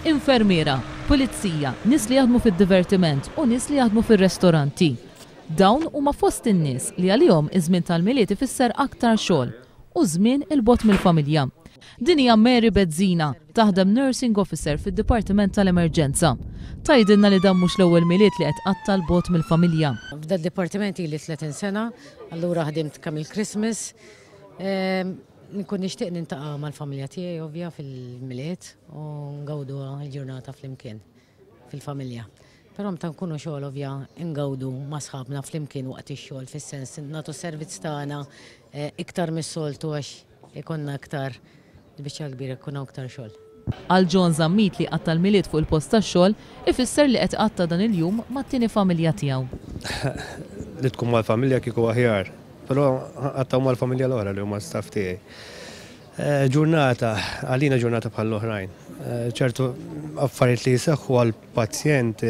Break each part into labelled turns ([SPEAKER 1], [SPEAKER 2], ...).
[SPEAKER 1] Infermiera, pulizija, nies li jaħdmu fid-divertiment u nies li jaħdmu fir-restoranti. Dawn huma fost in-nies li għalihom iż-żmien tal-miliet ifisser aktar xogħol u żmien il-bogħod mill-familja. Din hija Mary Bezzina, taħdem nursing officer fid-Dipartiment tal-Emerġenza. Tgħidilna li dan mhux l-ewwel miliet li qed qatta l-bogħod mill-familja.
[SPEAKER 2] F'da d-dipartiment ili 30 sena, allura ħdimt kemm il-Christmas. Nkun nixtieq nintaqa' mal-familja tiegħi ovvja fil-miliet u ngawdu l-ġurnata flimkien fil-familja. Però meta nkunu xogħol ovvja ngawdu ma' sħabna flimkien waqt ix-xogħol fis-sens nagħtu servizz tagħna iktar mis-soltu għax ikonna iktar biċċa kbira ikun iktar xogħol.
[SPEAKER 1] Għal John Zammit li qatta l-miliet fuq il-post tax-xogħol ifisser li qed qatta dan il-jum mat-tieni familja tiegħu.
[SPEAKER 3] Li tkun mal-familja kieku aħjar. Però għattaw mal-familja l-oħra li huma staff tiegħi. Ġurnata, għalina ġurnata bħall-oħrajn. ċertu affarijiet li jseħħu għall-pazjent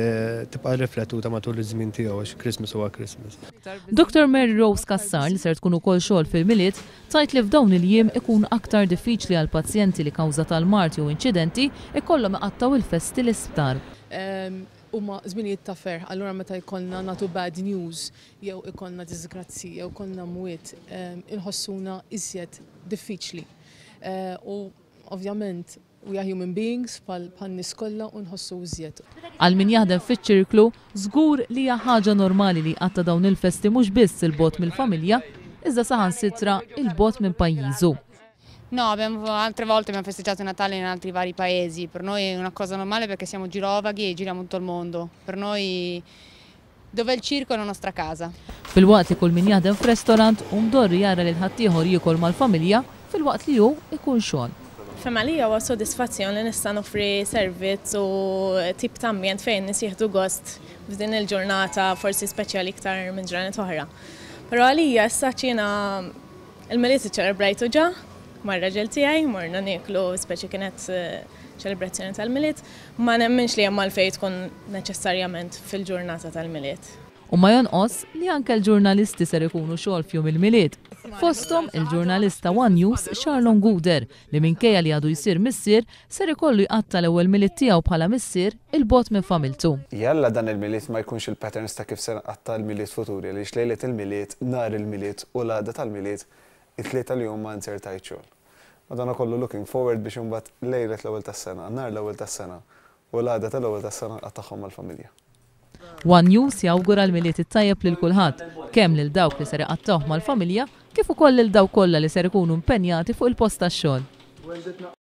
[SPEAKER 3] tibqa' riflettuta matul iż-żmien tiegħu għax Christmas huwa Christmas.
[SPEAKER 1] Dr. Mary Rose Kassar li ser tkun ukoll xogħol fil-miliet tajt li f'dawn il-jiem ikun aktar diffiċli għal pazjenti li kawża tal-mart jew inċidenti ikollhom iqattaw il-festi l-isptar.
[SPEAKER 4] Huma żminijiet ta' ferħ, allura meta jkollna nagħtu bad news jew ikollna disgrazzi jew ikollna mwiet inħossuna iżjed diffiċli. U ovvjament we are human beings bħal nies kollha u nħossu iżjed.
[SPEAKER 1] Għal min jaħdem fiċ-ċirklu, żgur li hija ħaġa normali li qatta dawn il-festi mhux biss il-bogħod mill-familja, iżda saħansitra il-bogħod minn pajjiżu.
[SPEAKER 5] No, altre volte abbiamo festeggiato Natale in altri vari paesi, per noi è una cosa normale perché siamo girovaghi e giriamo tutto il mondo. Per noi dove il circo è la nostra casa.
[SPEAKER 1] Fil-waqt li kull min jaħdem f'restorant u mdorri jara li l-ħaddieħor jiekol mal-familja, fil-waqt li hu ikun xogħol.
[SPEAKER 6] Familja huwa sodisfazzjon li nista' nofri servizz u tip ta' ambjent fejn nies jieħdu gost f'din il-ġurnata forsi speċjali iktar minn ġranet oħra. Però għalija issa ċina il-miliet iċċelebrajtu ġa. Marra ġel tiegħi, morna nieklu speċi kienet ċelebrazzjoni tal-miliet, ma nemminx li hemm għalfejn tkun neċessarjament fil-ġurnata tal-miliet.
[SPEAKER 1] U ma jonqos li anke l-ġurnalisti ser ikunu xogħol f'jum il-miliet. Fosthom il-ġurnalista One News Charlon Guder li minkejja li għadu jsir missier ser ikollu jqatta l-ewwel miliet tiegħu bħala missier il-bogħod minn familtu.
[SPEAKER 7] Jalla dan il-miliet ma jkunx il-patterns ta' kif se nqatta l-miliet futuri li xlejlet il-miliet, nar il-miliet u l-għada tal-miliet it-tlieta li huma nsertajt xogħol. Madonna kollu looking forward biex imbagħad lejlet l-ewwel tas-sena, nar l-ewwel tas-sena u l-għada tal-ewwel tas-sena qattagħhom mal-familja.
[SPEAKER 1] One News jawgura l-miliet it-tajjeb lil kulħadd, kemm lil dawk li ser iqattawh mal-familja kif ukoll lil dawk kollha li ser ikunu impenjati fuq il-post tax-xogħol.